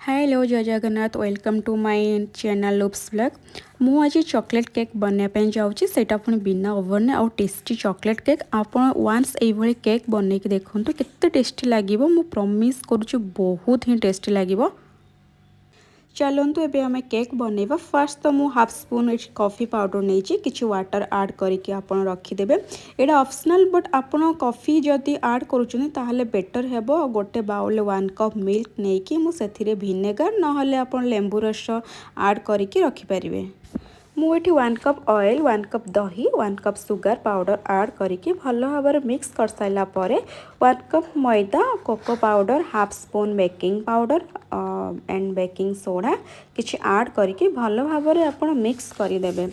Hello जय Jagannath welcome to my channel लुप्स blog. मु आज चॉकलेट केक बनवाई जाऊँगी सेटा पुणी बिना ओवन आउ टेस्टी चॉकलेट केक आपण वान्स ये केक बनई देखूँ केते टेस्टी लगे। मु प्रॉमिस करुच्ची बहुत ही टेस्टी लगे। चलतु एबे हमें केक बनइबा। फास्ट तो मुझे हाफ स्पून कॉफी पाउडर नहीं कि वाटर ऐड करके आपण रखिदेबे। एटा ऑप्शनल बट आपण कॉफी जदि ऐड करुछन ताहले बेटर हेबो। गोटे बाउल 1 कप मिल्क नहीं कि मुझे विनेगर नहले आपण लेंबू रस ऐड करके रखिपारे। मुझे 1 कप ऑयल 1 कप दही 1 कप सुगर पाउडर ऐड करके भल भाव मिक्स कर सारा पर 1 कप मैदा cocoa powder half spoon baking powder and baking soda किछि ऐड करके भल भाव आपण मिक्स करदेवे।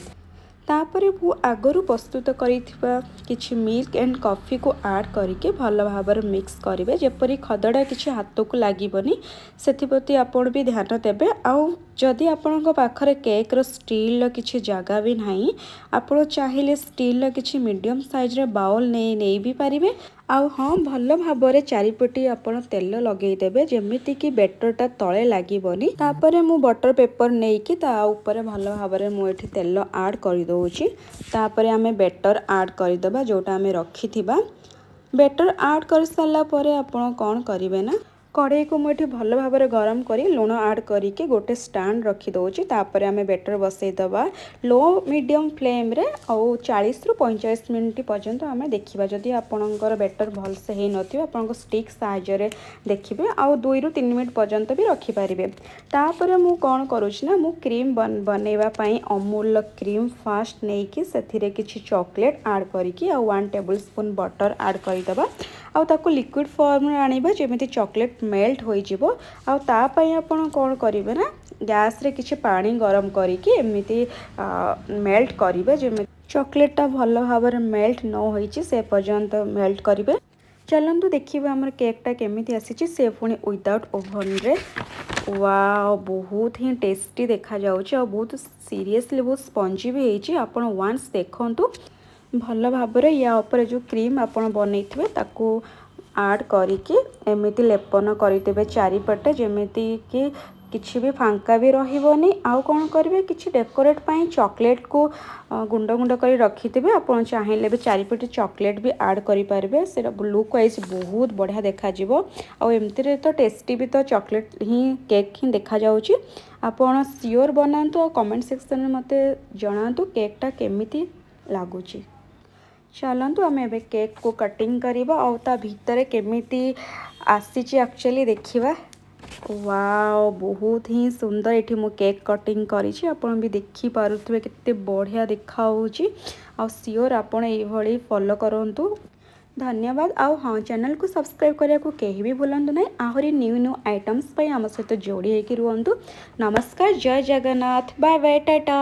तापर मु आगरू प्रस्तुत करिथिबा किछि मिल्क एंड कॉफी को ऐड करके भल भाव मिक्स करेंगे जेपरी खदड़ा किछि हाथ को लागबनी से आपण भी ध्यान देबे। आउ जदि आपण पाखरे केक रो स्टील किछि जगह भी नहीं आपण चाहिए स्टील किछि मीडियम साइज रे बाउल नहीं भी पारिबे। आउ हाँ भल भाव चारिपटी आपण तेल लगेदेवे जेमिति कि बेटरटा तले लागबनी। तापर मु बटर पेपर नहीं कि ता ऊपर भल भाव मुझे तेल ऐड कर दउची। तापर आमे बेटर ऐड करदबा जोटा आमे रखिथिबा। बेटर ऐड कर सारा पर आपण कौन करिवे ना कड़े को मुझे भल भाव गरम करी लुण ऐड करके गोटे स्टैंड रखी दउची। तापर आमे बेटर बसईदबा लो मीडियम फ्लेम रे और 40 रु 45 मिनट पर्यंत आमे देखिबा। जदि आपणकर बेटर भल से हे नथिबा आपनको स्टिक साहाय्य रे देखिबे आउ 2 रु 3 मिनट पर्यंत भी रखि पारिबे। तापर मु कोन करूछि ना मु क्रीम बनैबा पई अमूल क्रीम फास्ट नहीं कि सेथिरे किछि चॉकलेट ऐड करके आ 1 टेबल स्पून बटर ऐड करदबा आउ ताको लिक्विड फॉर्म रे आनिबा जेमिति चॉकलेट मेल्ट हो जिवो। आउ ता पई आपण कोन करिवे ना गैस रे किछि पानी गरम करके एमिति मेल्ट करिवे जेमिति चॉकलेट भल भाव मेल्ट न होइछि से पर्यंत मेल्ट करिवे। चलंतु देखिबा हमर केकटा केमिति आसीछि से पुणी विदाउट ओवन रे। वाओ बहुत ही टेस्टी देखा जाउछि और बहुत सीरियसली बहुत स्पंजी भी होइछि। आपण वान्स देखंतु भल भाव या ऊपर जो क्रीम आपण बनैथिबे ताको ऐड करके एमिति लेपन करदेबे चारिपटे जेमिति कि किछि भी फांका भी रहिबोनी। आउ कोन करिवे किछि डेकोरेट पई चॉकलेट को गुंड गुंड करी रखिथिबे। आपण चाहिले भी चारिपटे चॉकलेट भी ऐड करि पारबे सेरा लुक वाइज बहुत बढ़िया देखा जिवो। आउ एमति रे तो टेस्टी भी तो चॉकलेट ही केक ही देखा जाउची। आपण श्योर बनांतु और कमेंट सेक्शन में मते जणांतु केकटा केमिति लागुची। चलतु आम ए केक को कटिंग करवा और ता भीतर केमिति आसीची एक्चुअली देखिबा। वाओ बहुत ही सुंदर एठी मु केक कटिंग करिछि आपण भी देखि पारुथबे केते बढ़िया देखा होउची। आ श्योर आपण एई भली फॉलो करंतु। धन्यवाद। आउ हाँ चैनल को सब्सक्राइब करिया को केही भी भूलंतु नहीं। आहरी न्यू न्यू आइटम्स पई हम सहित जोड़ी होइकि रुहंतु। नमस्कार जय जगन्नाथ बाय बाय टाटा।